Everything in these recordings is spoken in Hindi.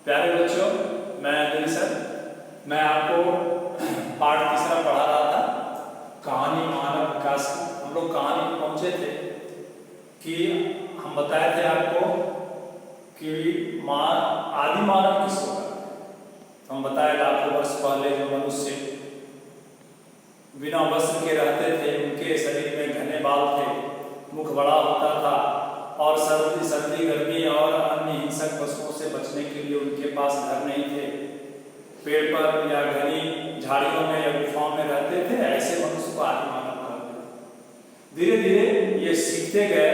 प्यारे बच्चों, मैं दिलशन, मैं आपको पाठ तीसरा पढ़ा रहा था, कहानी मानव विकास की। हम लोग कहानी में पहुंचे थे कि हम बताए थे आपको कि आदि मानव किस होगा। हम बताए लाखों वर्ष पहले जो मनुष्य बिना वस्त्र के रहते थे, उनके शरीर में घने बाल थे, मुख बड़ा होता था और सर्दी गर्मी और अन्य हिंसक पशुओं से बचने के लिए उनके पास घर नहीं थे। पेड़ पर या घनी झाड़ियों में या गुफाओं में रहते थे। ऐसे मनुष्य को आदि मानव कहते हैं। धीरे धीरे ये सीखते गए।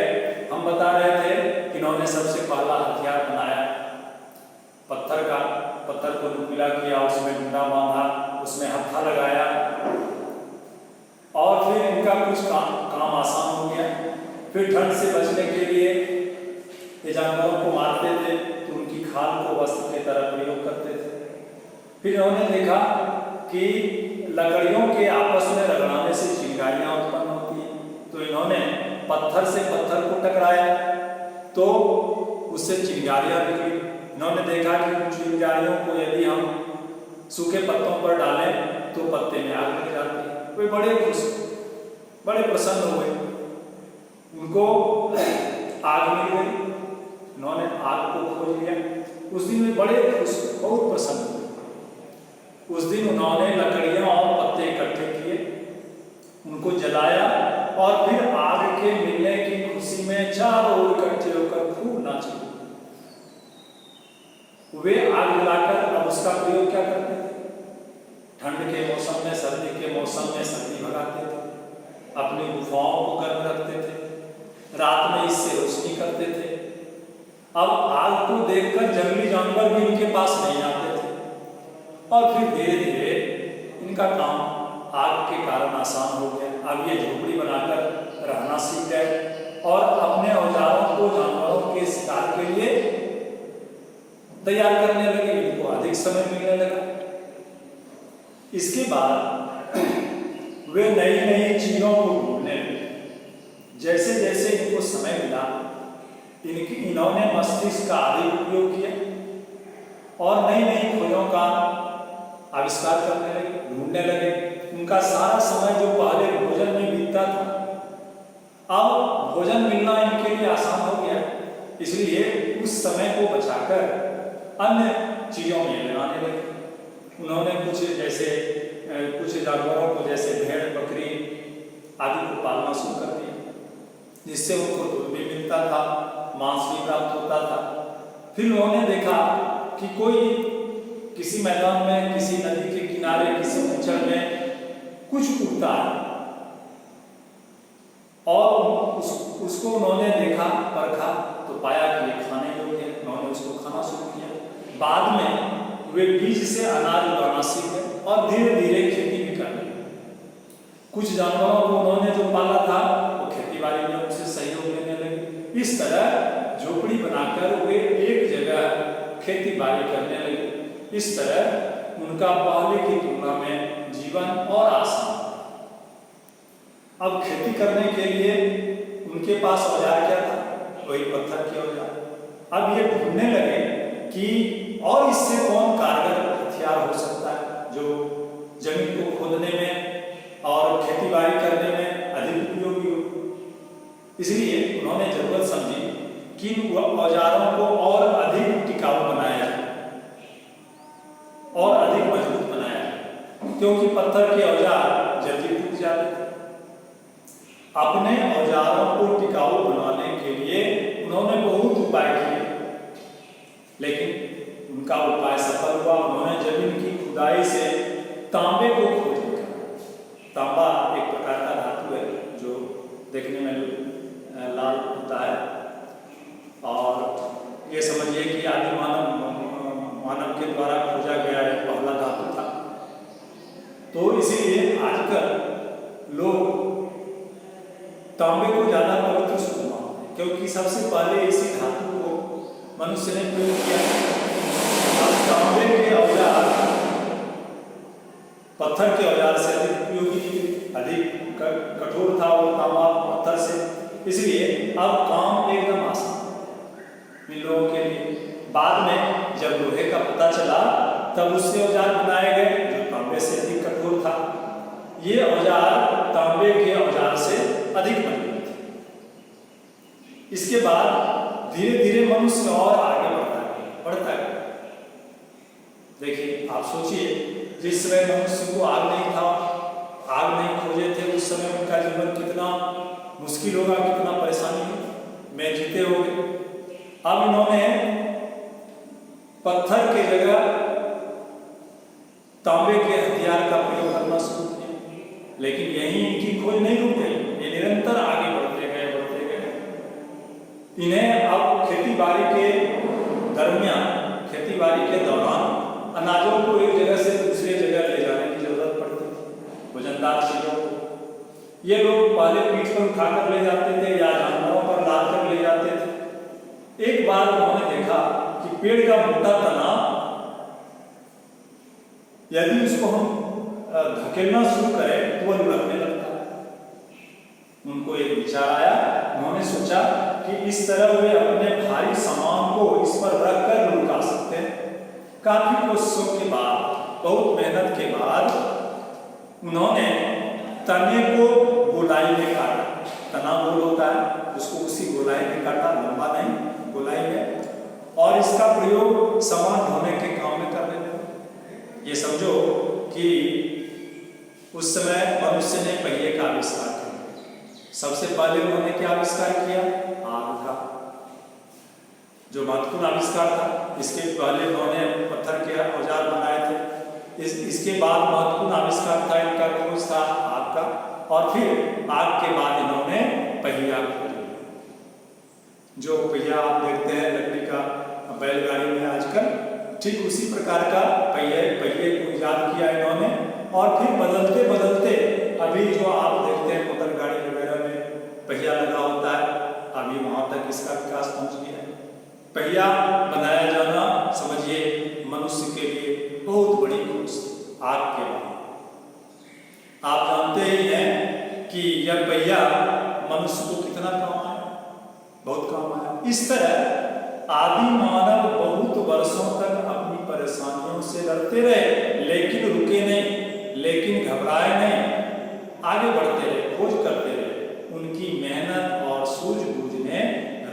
हम बता रहे थे कि इन्होंने सबसे पहला हथियार बनाया पत्थर का। पत्थर को नुकीला किया, उसमें डंडा बांधा, उसमें हत्था लगाया और फिर इनका कुछ काम आसान हो गया। फिर ठंड से बचने के लिए ये जानवरों को मारते थे तो उनकी खाल को वस्त्र की तरह प्रयोग करते थे। फिर इन्होंने देखा कि लकड़ियों के आपस में रगड़ाने से चिंगारियां उत्पन्न होती हैं, तो इन्होंने पत्थर से पत्थर को टकराया तो उससे चिंगारियां निकली। इन्होंने देखा कि उन चिंगारियों को यदि हम सूखे पत्तों पर डालें तो पत्ते में आग लग जाती है। वे बड़े खुश, बड़े प्रसन्न हुए। उनको आग मिल गई, उन्होंने आग को खोज लिया। उस दिन वे बड़े खुश, बहुत प्रसन्न हुए। उस दिन उन्होंने लकड़ियां और पत्ते इकट्ठे किए, उनको जलाया और फिर आग के मिलने की खुशी में चारों ओर इकट्ठे होकर खूब नाचे। वे आग जलाकर अब उसका प्रयोग क्या करते थे? ठंड के मौसम में, सर्दी के मौसम में सर्दी भगाते थे, अपनी गुफाओं को गर्म रखते थे, रात में इससे रोशनी करते थे। अब आग को देखकर जंगली जानवर भी इनके पास नहीं आते थे और फिर धीरे धीरे इनका काम आग के कारण आसान हो गया। अब ये झोपड़ी बनाकर रहना सीख गए और अपने औजारों को जानवरों के शिकार के लिए तैयार करने लगे। इनको अधिक समय मिलने लगा। इसके बाद वे नई नई चीजों को ढूंढने लगे। जैसे जैसे इनको समय मिला, इन्होंने मस्तिष्क का अधिक उपयोग किया और नई नई खोजों का आविष्कार करने लगे, ढूंढने लगे। उनका सारा समय जो पहले भोजन में बीतता था, अब भोजन मिलना इनके लिए आसान हो गया। इसलिए उस समय को बचाकर अन्य चीजों में लगाने लगे। उन्होंने कुछ जानवरों को जैसे भेड़, बकरी आदि को पालना शुरू कर दिया, जिससे उनको दूध भी मिलता था, मांस भी प्राप्त होता था। फिर उन्होंने देखा कि कोई किसी मैदान में, किसी नदी के किनारे, किसी कीचड़ में कुछ उगता है और उसको उन्होंने देखा, परखा तो पाया कि ये खाने योग्य है। उन्होंने उसको खाना शुरू किया। बाद में वे बीज से अनाज उगाना सीख गए और धीरे धीरे खेती भी करने लगे। कुछ जानवरों को उन्होंने जो पाला था वो खेती बाड़ी में उनसे सहयोग लेने लगे। इस तरह झोपड़ी बनाकर वे एक जगह खेती बाड़ी करने लगे। इस तरह उनका पहले की तुलना में जीवन और आसान। अब खेती करने के लिए उनके पास औजार क्या था? वही पत्थर के औजार। अब ये ढूंढने लगे कि और इससे कौन कारगर हथियार हो सकता है जो जमीन को खोदने में और खेती बाड़ी करने में अधिक उपयोगी हो। इसलिए उन्होंने जरूरत समझी कि औजारों को और अधिक टिकाऊ बनाया जाए और अधिक मजबूत बनाया जाए, क्योंकि पत्थर के औजार जल्दी टूट जाते थे। अपने औजारों को टिकाऊ बनाने के लिए उन्होंने बहुत उपाय किए, लेकिन उनका उपाय सफल हुआ। उन्होंने जमीन की खुदाई से तांबे को खोज लिया। तांबा एक प्रकार का धातु है जो देखने में लाल होता है और ये समझिए कि आदि मानव के द्वारा खोजा गया एक पहला धातु था। तो इसीलिए आजकल लोग तांबे को ज्यादा पवित्र शुद्ध मानते हैं, क्योंकि सबसे पहले इसी धातु को मनुष्य ने प्रयोग किया। तांबे के औजार पत्थर के औजार से अधिक उपयोगी, अधिक कठोर था वो तांबा पत्थर से। इसलिए अब काम एकदम आसान इन लोगों के लिए। बाद में जब लोहे का पता चला तब उससे औजार बनाए गए जो तांबे से अधिक कठोर था। ये औजार तांबे के औजार से अधिक मजबूत थे। इसके बाद धीरे धीरे मनुष्य और आगे बढ़ता गया। देखिए आप सोचिए, जिस समय मनुष्य को आग नहीं था, आग नहीं खोजे थे, उस समय उनका जीवन कितना मुश्किल होगा, कितना परेशानी में जीते होंगे। अब इन्होंने पत्थर की जगह तांबे के हथियार का प्रयोग करना शुरू किया, लेकिन यही इनकी खोज नहीं रुक गई, ये निरंतर आगे बढ़ते गए। इन्हें अब खेती बाड़ी के दरमियान, खेती बाड़ी के दौरान अनाजों को एक जगह से दूसरी जगह ले जाने की जरूरत पड़ती थी, वजनदार चीजों को। ये लोग पहले पीठ पर उठाकर ले जाते थे या जानवरों पर लाद कर ले जाते थे। एक बार उन्होंने देखा कि पेड़ का मोटा तना यदि उसको हम धकेलना शुरू करें तो वह लुढ़कने लगता है। उनको एक विचार आया, उन्होंने सोचा कि इस तरह वे अपने भारी सामान को इस पर रखकर लुढ़का सकते हैं। काफी कोशिशों के बाद, बहुत मेहनत के बाद उन्होंने तने को गोलाई में काटा। तना गोल होता है, उसको उसी गोलाई में काटा, लंबा नहीं, गोलाई में, और इसका प्रयोग सामान ढोने के काम में करने लगे। ये समझो कि उस समय मनुष्य ने पहिए का आविष्कार किया। सबसे पहले उन्होंने क्या आविष्कार किया? आग का, जो महत्वपूर्ण आविष्कार था। इसके पहले उन्होंने पत्थर के औजार बनाए थे। इसके बाद महत्वपूर्ण आविष्कार था इनका खोज था आग का, और फिर आग के बाद इन्होंने पहिया खोजा। जो पहिया आप देखते हैं लकड़ी का बैलगाड़ी में आजकल, ठीक उसी प्रकार का पहिए को ईजाद किया इन्होंने। और फिर बदलते बदलते अभी जो आप देखते हैं मोटर गाड़ी वगैरह में पहिया लगा होता है, अभी वहां तक इसका विकास पहुंच गया है। पहिया बनाया जाना समझिए मनुष्य के लिए बहुत बड़ी खोज आग के बाद। आप जानते ही हैं कि यह पहिया मनुष्य को कितना काम आया, बहुत काम आया। इस तरह आदि मानव बहुत वर्षों तक अपनी परेशानियों से लड़ते रहे, लेकिन रुके नहीं, लेकिन घबराए नहीं, आगे बढ़ते रहे, खोज करते रहे। उनकी मेहनत और सूझबूझ ने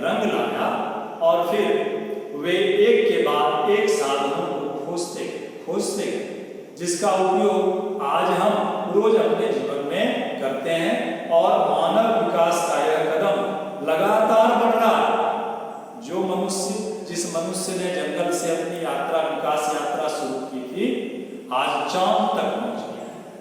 रंग लाया और फिर वे एक के बाद एक साधनों को खोजते गए, जिसका उपयोग आज हम रोज अपने जीवन में करते हैं। और मानव विकास का यह कदम लगातार बढ़ रहा है। जिस मनुष्य ने जंगल से अपनी यात्रा, विकास यात्रा शुरू की थी, आज चांद तक